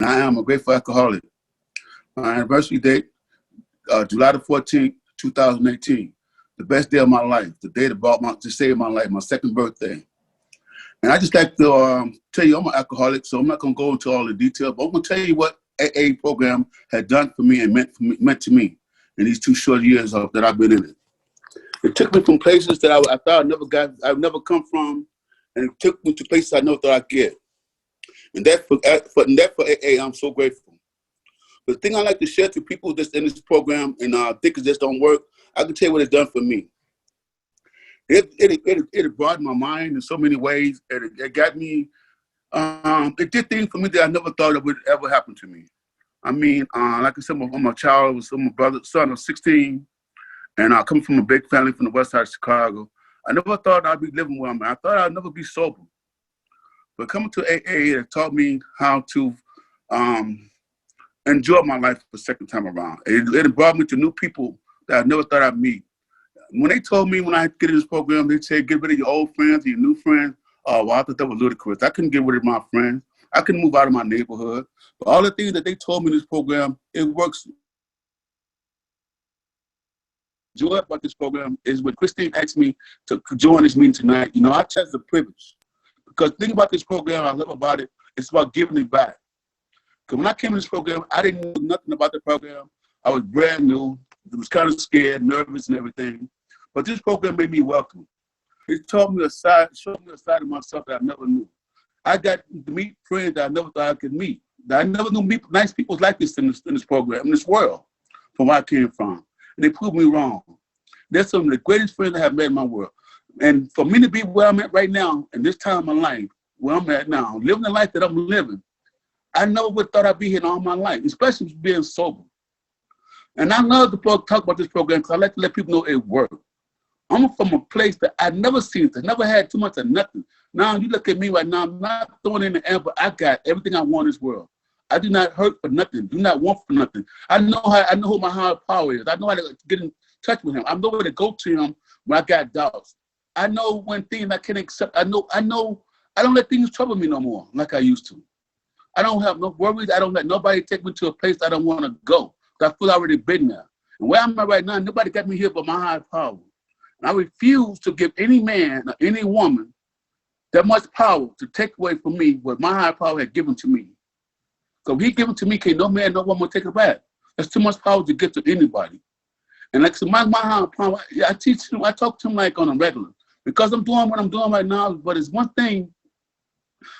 And I am a grateful alcoholic. My anniversary date, July the 14th, 2018. The best day of my life, the day that to save my life, my second birthday. And I just like to tell you, I'm an alcoholic, so I'm not going to go into all the details, but I'm going to tell you what AA program had done for me and meant to me in these 2 short years that I've been in it. It took me from places that I thought I'd never come from, and it took me to places I never thought I'd get. And that for AA, I'm so grateful. The thing I like to share to people that's in this program and think it just don't work, I can tell you what it's done for me. It broadened my mind in so many ways. It got me. It did things for me that I never thought it would ever happen to me. I mean, like I said, I'm a child, I'm a son of 16, and I come from a big family from the west side of Chicago. I never thought I'd be living where I'm at. I thought I'd never be sober. But coming to AA, it taught me how to enjoy my life the second time around. It brought me to new people that I never thought I'd meet. When they told me when I get in this program, they said, get rid of your old friends, your new friends. Oh, well, I thought that was ludicrous. I couldn't get rid of my friends. I couldn't move out of my neighborhood. But all the things that they told me in this program, it works. Joy about this program is when Christine asked me to join this meeting tonight. You know, I chose the privilege. Because the thing about this program, I love about it, it's about giving it back. Because when I came to this program, I didn't know nothing about the program. I was brand new. I was kind of scared, nervous, and everything. But this program made me welcome. It showed me a side of myself that I never knew. I got to meet friends that I never thought I could meet. That I never knew nice people like this in this program, in this world, from where I came from. And they proved me wrong. They're some of the greatest friends I have met in my world. And for me to be where I'm at right now, in this time of my life, where I'm at now, living the life that I'm living, I never would have thought I'd be here all my life, especially being sober. And I love to talk about this program because I like to let people know it works. I'm from a place that I've never seen, I never had too much of nothing. Now you look at me right now, I'm not throwing in the air, but I got everything I want in this world. I do not hurt for nothing, do not want for nothing. I know who my higher power is. I know how to get in touch with him. I know where to go to him when I got doubts. I know when things I can't accept. I know I don't let things trouble me no more like I used to. I don't have no worries. I don't let nobody take me to a place I don't want to go. I feel I've already been there. And where I'm at right now, nobody got me here but my higher power. And I refuse to give any man or any woman that much power to take away from me what my higher power had given to me. So he given to me, can't no man, no woman take it back. That's too much power to give to anybody. And like so my higher power, I teach him, I talk to him like on a regular. Because I'm doing what I'm doing right now, but it's one thing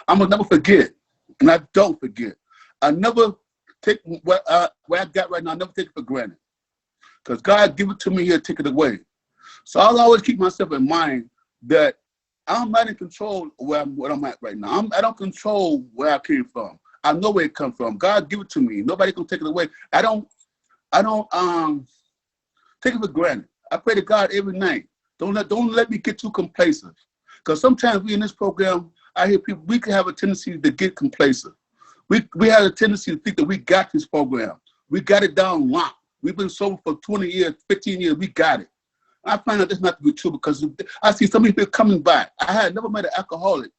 I'm gonna never forget. And I don't forget. I never take where I got right now, I never take it for granted. Because God give it to me, he'll take it away. So I'll always keep myself in mind that I'm not in control of what I'm at right now. I don't control where I came from. I know where it comes from. God give it to me. Nobody can take it away. I don't take it for granted. I pray to God every night. Don't let me get too complacent. Because sometimes we in this program, I hear people, we can have a tendency to get complacent. We have a tendency to think that we got this program. We got it down locked. We've been sober for 20 years, 15 years, we got it. I find out that's not to be true because I see so many people coming back. I had never met an alcoholic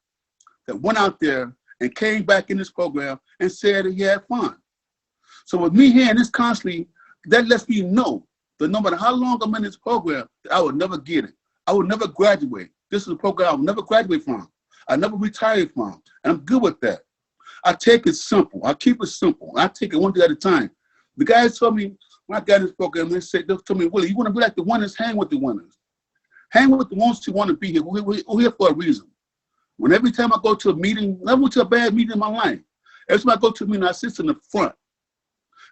that went out there and came back in this program and said that he had fun. So with me hearing this constantly, that lets me know that no matter how long I'm in this program, I will never get it. I will never graduate. This is a program I will never graduate from. I never retire from. And I'm good with that. I take it simple. I keep it simple. I take it one day at a time. The guys told me, when I got in this program, they told me, Willie, you want to be like the winners, hang with the winners. Hang with the ones who want to be here. We're here for a reason. When every time I go to a meeting, I went to a bad meeting in my life. Every time I go to a meeting, I sit in the front.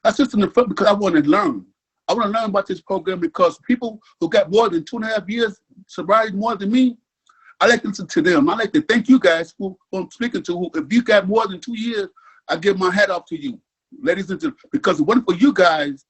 I sit in the front because I want to learn. I want to learn about this program because people who got more than 2.5 years sobriety more than me, I like to listen to them. I like to thank you guys who I'm speaking to. If you got more than 2 years, I give my hat off to you, ladies and gentlemen, because it wasn't for you guys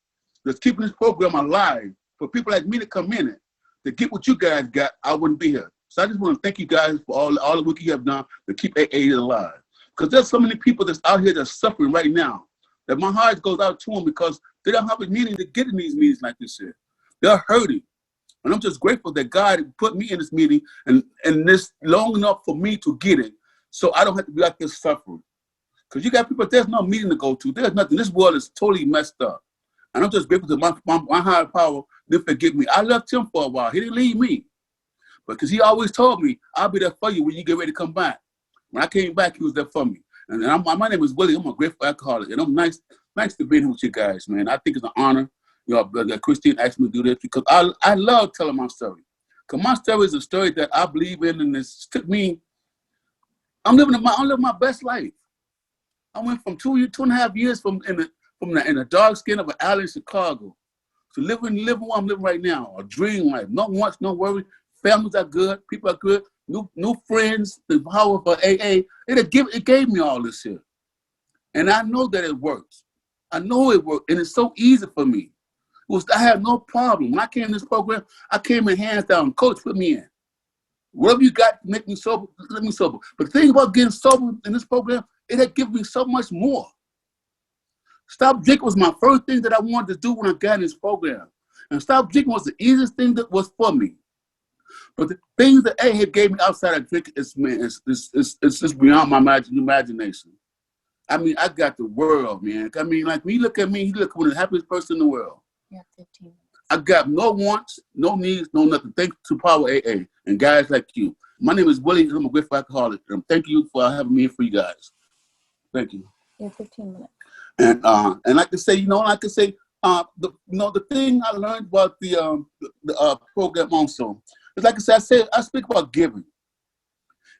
that's keeping this program alive. For people like me to come in it, to get what you guys got, I wouldn't be here. So I just want to thank you guys for all the work you have done to keep AA alive. Because there's so many people that's out here that's suffering right now that my heart goes out to them because they don't have a meaning to get in these meetings like this here. They're hurting. And I'm just grateful that God put me in this meeting and this long enough for me to get it so I don't have to be like this suffering. Because you got people, there's no meeting to go to. There's nothing. This world is totally messed up. And I'm just grateful to my higher power didn't forget me. I left him for a while. He didn't leave me. Because he always told me, I'll be there for you when you get ready to come back. When I came back, he was there for me. And my name is Willie. I'm a grateful alcoholic. And I'm nice to be here with you guys, man. I think it's an honor, that Christine asked me to do this because I love telling my story. Because my story is a story that I believe in, and it took me, I'm living my best life. I went from 2.5 years in the dark skin of an alley in Chicago to living what I'm living right now, a dream life. No wants, no worries. Families are good. People are good. New friends. The power of AA. It gave me all this here, and I know that it works. I know it works, and it's so easy for me. I had no problem. When I came in this program, I came in hands down. Coach, put me in. Whatever you got to make me sober, let me sober. But the thing about getting sober in this program, it had given me so much more. Stop drinking was my first thing that I wanted to do when I got in this program. And stop drinking was the easiest thing that was for me. But the things that AA gave me outside of drinking it's just beyond my imagination. I mean, I got the world, man. I mean, like when you look at me, you look like the happiest person in the world. Yeah, 15 minutes. I got no wants, no needs, no nothing. Thanks to Power AA and guys like you. My name is Willie, and I'm a grateful alcoholic. And thank you for having me for you guys. Thank you. Yeah, 15 minutes. And like I say, the thing I learned about the program also is, like I said, I speak about giving.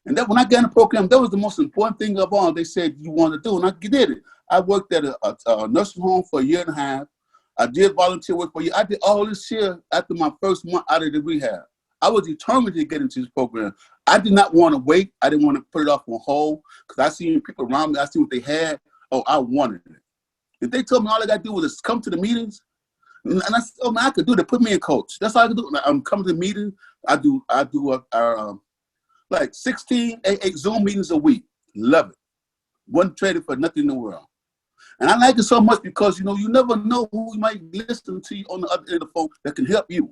And that when I got in the program, that was the most important thing of all. They said you want to do, and I did it. I worked at a nursing home for 1.5 years. I did volunteer work for a year. I did all this year after my first month out of the rehab. I was determined to get into this program. I did not want to wait. I didn't want to put it off on hold because I seen people around me. I seen what they had. Oh, I wanted it. If they told me all I got to do was just come to the meetings, and I said, oh man, I could do that. Put me in, coach. That's all I could do. I'm coming to the meeting. I do like 16 Zoom meetings a week. Love it. Wasn't traded for nothing in the world. And I like it so much because, you never know who might listen to you on the other end of the phone that can help you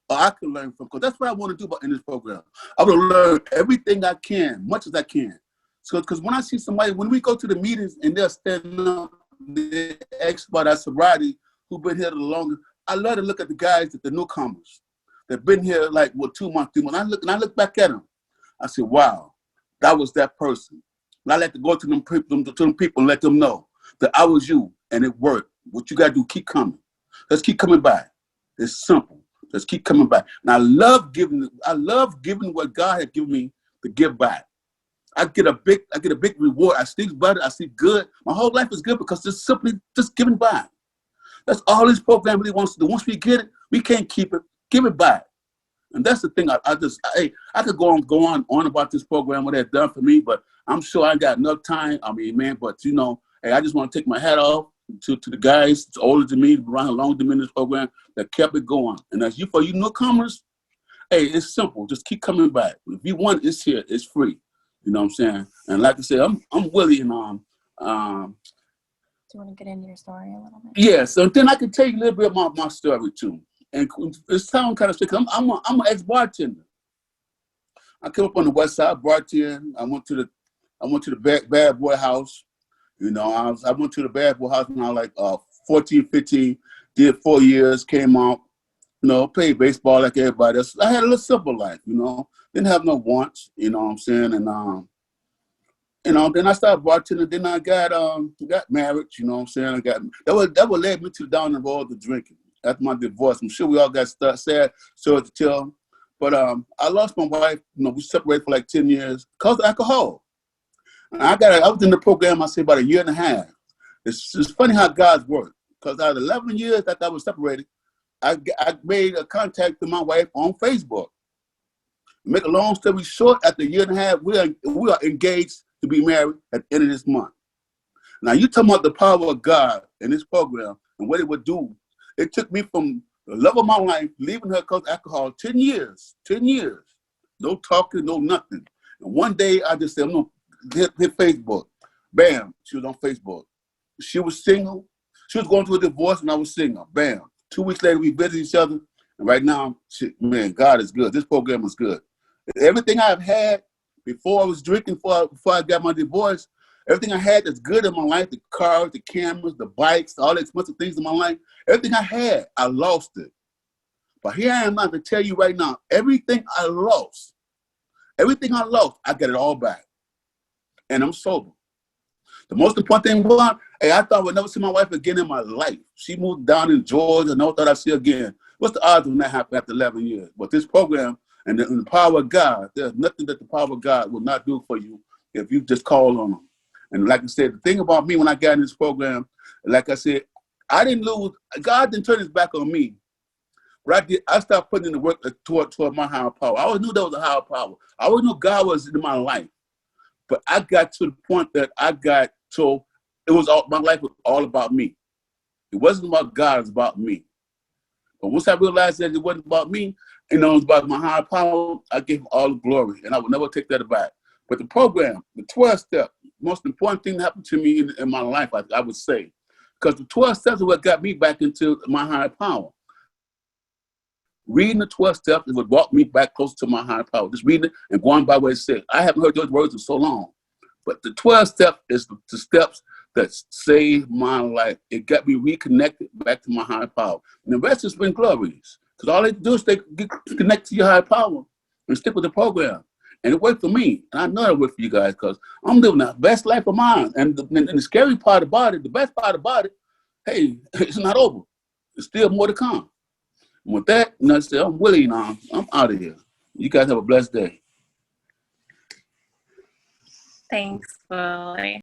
or I can learn from. Because that's what I want to do in this program. I want to learn everything I can, much as I can. So, because when I see somebody, when we go to the meetings and they're standing up, the expert at sobriety who've been here the longest, I love to look at the guys, the newcomers that been here like 2 months, 3 months. I look back at them. I say, wow, that was that person. And I like to go to them people and let them know that I was you and it worked. What you got to do, keep coming. Let's keep coming back. It's simple. Let's keep coming back. And I love giving what God has given me to give back. I get a big reward. I sleep better. I sleep good. My whole life is good because it's simply just giving back. That's all this program really wants to do. Once we get it, we can't keep it. Give it back. And that's the thing. I could go on about this program, what they've done for me, but I'm sure I got enough time. I mean, man, but I just want to take my hat off to the guys that's older than me, around longer than me in this program that kept it going. And as for you newcomers, hey, it's simple. Just keep coming back. If you want, it's here. It's free. You know what I'm saying? And like I said, I'm Willie, and do you want to get into your story a little bit? Yes, and then I can tell you a little bit about my story too. And it sounds kind of sick. I'm an ex-bartender. I came up on the west side, bartending. I went to the bad boy house. I went to the bad boy house when I was like 14, 15. Did 4 years, came out. Played baseball like everybody else. I had a little simple life. Didn't have no wants. You know what I'm saying? And then I started bartending. Then I got married. You know what I'm saying? That what led me to down the road to drinking. After my divorce, I'm sure we all got sad stories to tell. But I lost my wife. We separated for like 10 years because of alcohol. And I was in the program, I say, about 1.5 years. It's funny how God's work. Because out of 11 years after I was separated, I made a contact with my wife on Facebook. Make a long story short, after 1.5 years, we are engaged to be married at the end of this month. Now, you talking about the power of God in this program and what it would do. It took me from the love of my life, leaving her because of alcohol, 10 years. No talking, no nothing. And one day, I just said, I'm going to hit Facebook. Bam, she was on Facebook. She was single. She was going through a divorce, and I was single. Bam. 2 weeks later, we visited each other. And right now, man, God is good. This program is good. Everything I've had before I was drinking, before I got my divorce, Everything I had that's good in my life, the cars, the cameras, the bikes, all the expensive things in my life, everything I had, I lost it. But here I am now to tell you right now, everything I lost, I got it all back. And I'm sober. The most important thing was, hey, I thought I would never see my wife again in my life. She moved down in Georgia, never thought I'd see her again. What's the odds when that happened after 11 years? But this program and the power of God, there's nothing that the power of God will not do for you if you just call on him. And like I said, the thing about me when I got in this program, like I said, I didn't lose, God didn't turn his back on me. But I started putting in the work toward my higher power. I always knew there was a higher power. I always knew God was in my life. But I got to the point that so it was my life was all about me. It wasn't about God, it was about me. But once I realized that it wasn't about me, it was about my higher power, I gave him all the glory, and I would never take that back. But the program, the 12-step, most important thing that happened to me in my life, I would say, because the 12 steps is what got me back into my higher power. Reading the 12 steps is what brought me back closer to my higher power. Just reading it and going by what it said. I haven't heard those words in so long. But the 12 steps is the steps that saved my life. It got me reconnected back to my higher power. And the rest has been glorious. Because all they do is they get connected to your higher power and stick with the program. And it worked for me. And I know it worked for you guys because I'm living the best life of mine. And the scary part about it, the best part about it, hey, it's not over. There's still more to come. And with that, I'm Willie now. I'm out of here. You guys have a blessed day. Thanks, Willie.